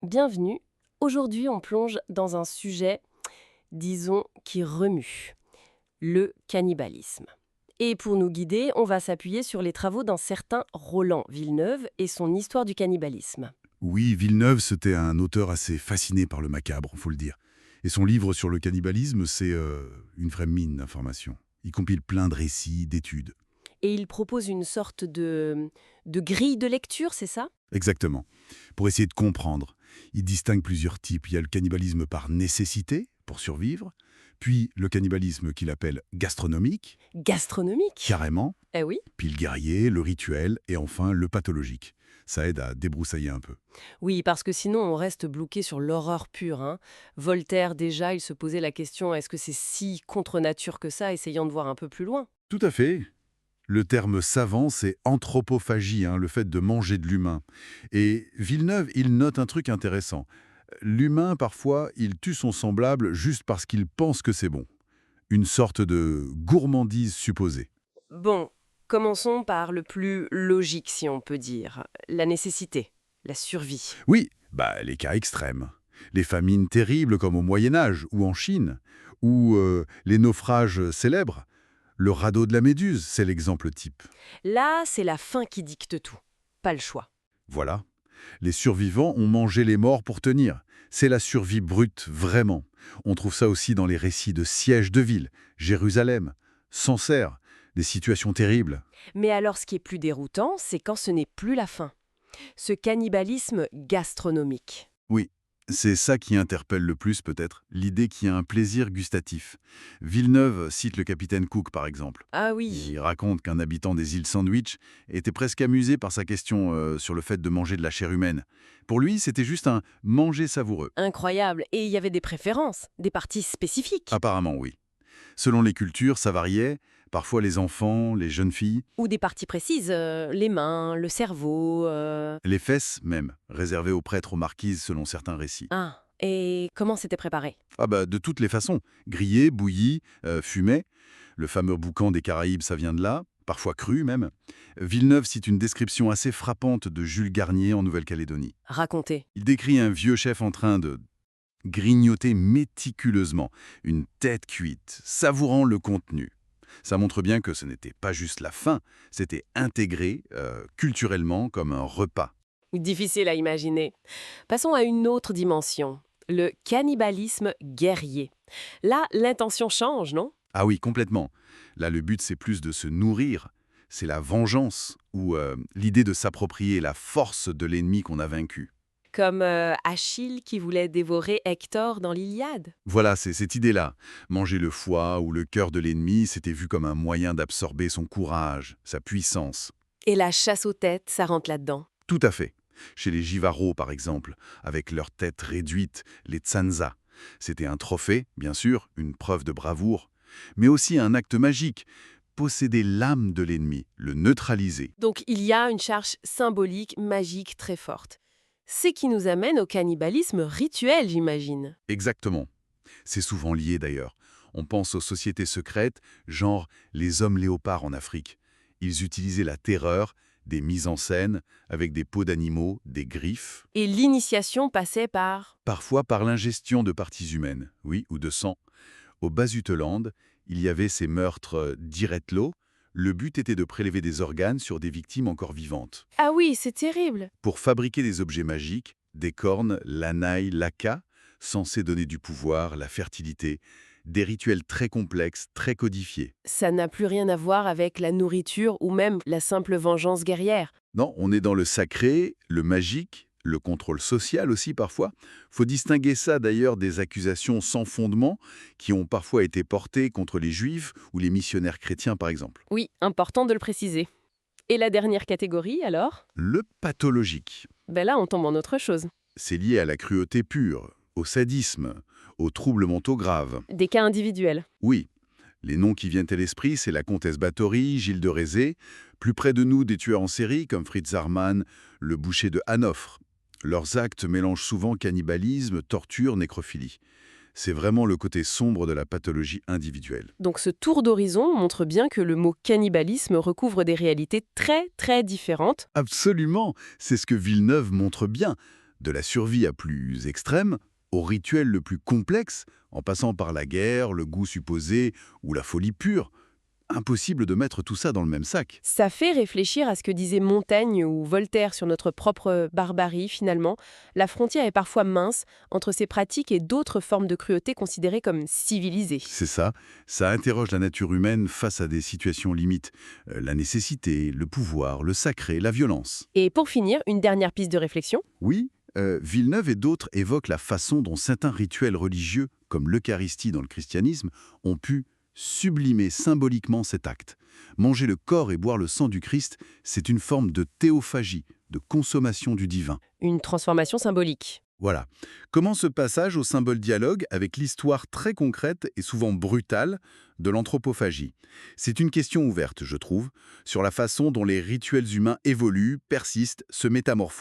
Bienvenue. Aujourd'hui, on plonge dans un sujet, disons, qui remue, le cannibalisme. Et pour nous guider, on va s'appuyer sur les travaux d'un certain Roland Villeneuve et son histoire du cannibalisme. Oui, Villeneuve, c'était un auteur assez fasciné par le macabre, faut le dire. Et son livre sur le cannibalisme, c'est une vraie mine d'informations. Il compile plein de récits, d'études. Et il propose une sorte de grille de lecture, c'est ça? Exactement. Pour essayer de comprendre, il distingue plusieurs types. Il y a le cannibalisme par nécessité, pour survivre, puis le cannibalisme qu'il appelle gastronomique, Gastronomique? carrément, Eh oui. puis le guerrier, le rituel, et enfin le pathologique. Ça aide à débroussailler un peu. Oui, parce que sinon on reste bloqué sur l'horreur pure, hein. Voltaire, déjà, il se posait la question, est-ce que c'est si contre nature que ça, essayant de voir un peu plus loin? Tout à fait. Le terme savant, c'est anthropophagie, le fait de manger de l'humain. Et Villeneuve, il note un truc intéressant. L'humain, parfois, il tue son semblable juste parce qu'il pense que c'est bon. Une sorte de gourmandise supposée. Bon, commençons par le plus logique, si on peut dire. La nécessité, la survie. Oui, les cas extrêmes. Les famines terribles comme au Moyen-Âge ou en Chine, ou les naufrages célèbres. Le radeau de la Méduse, c'est l'exemple type. Là, c'est la faim qui dicte tout. Pas le choix. Voilà. Les survivants ont mangé les morts pour tenir. C'est la survie brute, vraiment. On trouve ça aussi dans les récits de sièges de ville, Jérusalem, Sancerre, des situations terribles. Mais alors, ce qui est plus déroutant, c'est quand ce n'est plus la faim. Ce cannibalisme gastronomique. Oui, c'est ça qui interpelle le plus peut-être, l'idée qu'il y a un plaisir gustatif. Villeneuve cite le capitaine Cook par exemple. Ah oui. Il raconte qu'un habitant des îles Sandwich était presque amusé par sa question sur le fait de manger de la chair humaine. Pour lui, c'était juste un manger savoureux. Incroyable. Et il y avait des préférences, des parties spécifiques. Apparemment, oui. Selon les cultures, ça variait. Parfois les enfants, les jeunes filles, Ou des parties précises, les mains, le cerveau. les fesses même, réservées aux prêtres, aux marquises selon certains récits. Ah. Et comment c'était préparé? De toutes les façons. Grillé, bouilli, fumé. Le fameux boucan des Caraïbes, ça vient de là. Parfois cru même. Villeneuve cite une description assez frappante de Jules Garnier en Nouvelle-Calédonie. Racontez. Il décrit un vieux chef en train de grignoter méticuleusement une tête cuite, savourant le contenu. Ça montre bien que ce n'était pas juste la faim, c'était intégré culturellement comme un repas. Difficile à imaginer. Passons à une autre dimension, le cannibalisme guerrier. Là, l'intention change, non? Ah oui, complètement. Là, le but, c'est plus de se nourrir. C'est la vengeance ou l'idée de s'approprier la force de l'ennemi qu'on a vaincu. Comme Achille qui voulait dévorer Hector dans l'Iliade. Voilà, c'est cette idée-là. Manger le foie ou le cœur de l'ennemi, c'était vu comme un moyen d'absorber son courage, sa puissance. Et la chasse aux têtes, ça rentre là-dedans. Tout à fait. Chez les Jivaro, par exemple, avec leur tête réduite, les Tsanza. C'était un trophée, bien sûr, une preuve de bravoure, mais aussi un acte magique. Posséder l'âme de l'ennemi, le neutraliser. Donc il y a une charge symbolique, magique très forte. C'est qui nous amène au cannibalisme rituel, j'imagine. Exactement. C'est souvent lié d'ailleurs. On pense aux sociétés secrètes, genre les hommes léopards en Afrique. Ils utilisaient la terreur, des mises en scène, avec des peaux d'animaux, des griffes, Et l'initiation passait par... parfois par l'ingestion de parties humaines, oui, ou de sang. Au Basutoland, il y avait ces meurtres d'Iretlo. Le but était de prélever des organes sur des victimes encore vivantes. Ah oui, c'est terrible. Pour fabriquer des objets magiques, des cornes, l'anaï, l'aka, censés donner du pouvoir, la fertilité, des rituels très complexes, très codifiés. Ça n'a plus rien à voir avec la nourriture ou même la simple vengeance guerrière. Non, on est dans le sacré, le magique, le contrôle social aussi parfois. Faut distinguer ça d'ailleurs des accusations sans fondement qui ont parfois été portées contre les juifs ou les missionnaires chrétiens par exemple. Oui, important de le préciser. Et la dernière catégorie, alors? Le pathologique. Ben là, on tombe en autre chose. C'est lié à la cruauté pure, au sadisme, aux troubles mentaux graves. Des cas individuels. Oui, les noms qui viennent à l'esprit, c'est la comtesse Bathory, Gilles de Rézé, plus près de nous des tueurs en série comme Fritz Zarman, le boucher de Hanovre. Leurs actes mélangent souvent cannibalisme, torture, nécrophilie. C'est vraiment le côté sombre de la pathologie individuelle. Donc ce tour d'horizon montre bien que le mot cannibalisme recouvre des réalités très très différentes. Absolument, c'est ce que Villeneuve montre bien. De la survie à plus extrême, au rituel le plus complexe, en passant par la guerre, le goût supposé ou la folie pure. Impossible de mettre tout ça dans le même sac. Ça fait réfléchir à ce que disaient Montaigne ou Voltaire sur notre propre barbarie, finalement. La frontière est parfois mince entre ces pratiques et d'autres formes de cruauté considérées comme civilisées. C'est ça, ça interroge la nature humaine face à des situations limites. La nécessité, le pouvoir, le sacré, la violence. Et pour finir, une dernière piste de réflexion. Oui, Villeneuve et d'autres évoquent la façon dont certains rituels religieux, comme l'Eucharistie dans le christianisme, ont pu sublimer symboliquement cet acte. Manger le corps et boire le sang du Christ, c'est une forme de théophagie, de consommation du divin. Une transformation symbolique. Voilà. Comment ce passage au symbole dialogue avec l'histoire très concrète et souvent brutale de l'anthropophagie? C'est une question ouverte, je trouve, sur la façon dont les rituels humains évoluent, persistent, se métamorphosent.